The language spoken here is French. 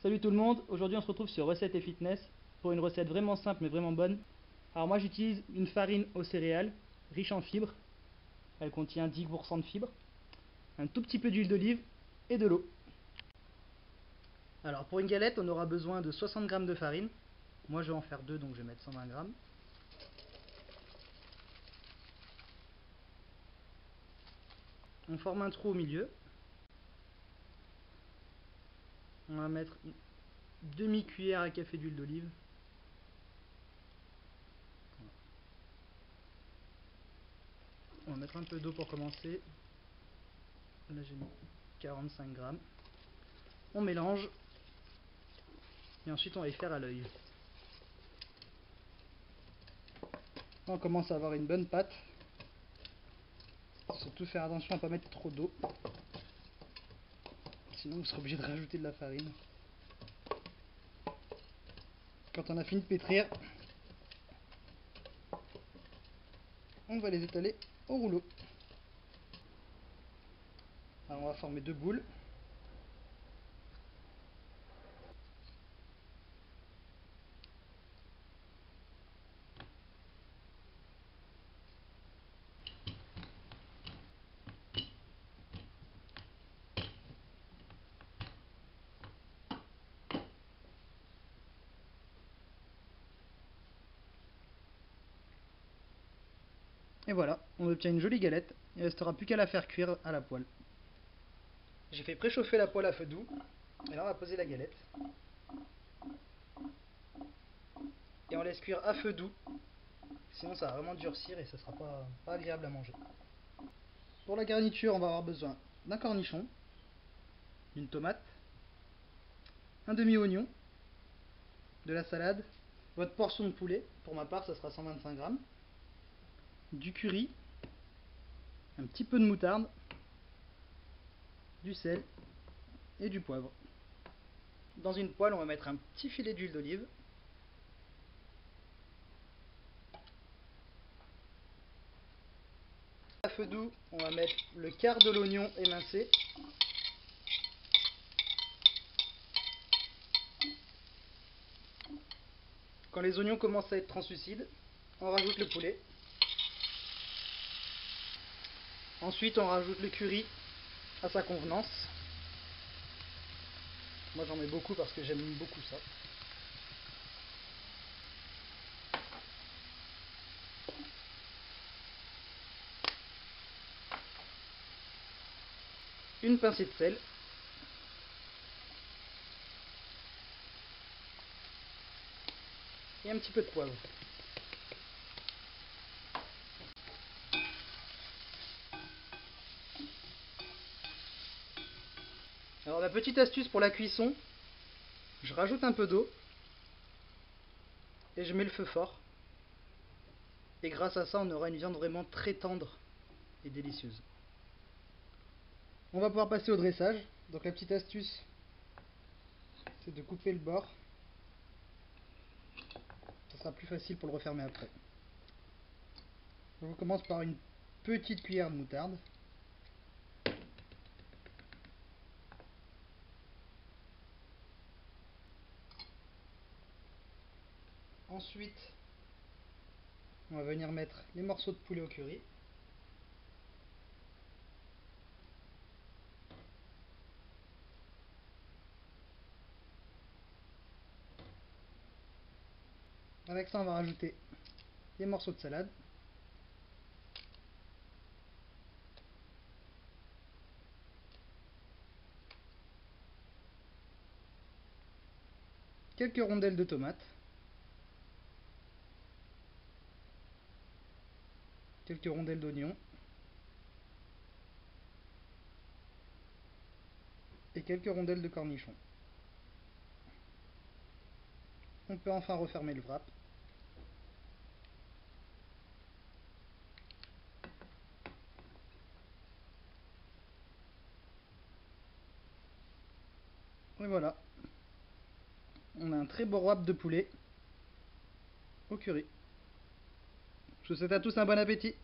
Salut tout le monde, aujourd'hui on se retrouve sur Recettes et Fitness pour une recette vraiment simple mais vraiment bonne. Alors moi j'utilise une farine aux céréales, riche en fibres, elle contient 10% de fibres, un tout petit peu d'huile d'olive et de l'eau. Alors pour une galette on aura besoin de 60 g de farine, moi je vais en faire deux donc je vais mettre 120 g. On forme un trou au milieu, on va mettre une demi-cuillère à café d'huile d'olive. On va mettre un peu d'eau pour commencer. Là j'ai mis 45 g. On mélange et ensuite on va y faire à l'œil. On commence à avoir une bonne pâte. Surtout faire attention à ne pas mettre trop d'eau. Sinon vous serez obligé de rajouter de la farine. Quand on a fini de pétrir, on va les étaler au rouleau. Alors on va former deux boules. Et voilà, on obtient une jolie galette. Il ne restera plus qu'à la faire cuire à la poêle. J'ai fait préchauffer la poêle à feu doux. Et là on va poser la galette. Et on laisse cuire à feu doux. Sinon ça va vraiment durcir et ça sera pas agréable à manger. Pour la garniture on va avoir besoin d'un cornichon, d'une tomate, un demi-oignon, de la salade, votre portion de poulet, pour ma part ça sera 125 g, du curry, un petit peu de moutarde, du sel et du poivre. Dans une poêle, on va mettre un petit filet d'huile d'olive. À feu doux, on va mettre le quart de l'oignon émincé. Quand les oignons commencent à être translucides, on rajoute le poulet. Ensuite, on rajoute le curry à sa convenance. Moi, j'en mets beaucoup parce que j'aime beaucoup ça. Une pincée de sel. Et un petit peu de poivre. Alors la petite astuce pour la cuisson, je rajoute un peu d'eau et je mets le feu fort. Et grâce à ça, on aura une viande vraiment très tendre et délicieuse. On va pouvoir passer au dressage. Donc la petite astuce, c'est de couper le bord. Ça sera plus facile pour le refermer après. Donc on commence par une petite cuillère de moutarde. Ensuite, on va venir mettre les morceaux de poulet au curry. Avec ça, on va rajouter des morceaux de salade. Quelques rondelles de tomates. Quelques rondelles d'oignon. Et quelques rondelles de cornichons. On peut enfin refermer le wrap. Et voilà. On a un très beau wrap de poulet au curry. Je vous souhaite à tous un bon appétit.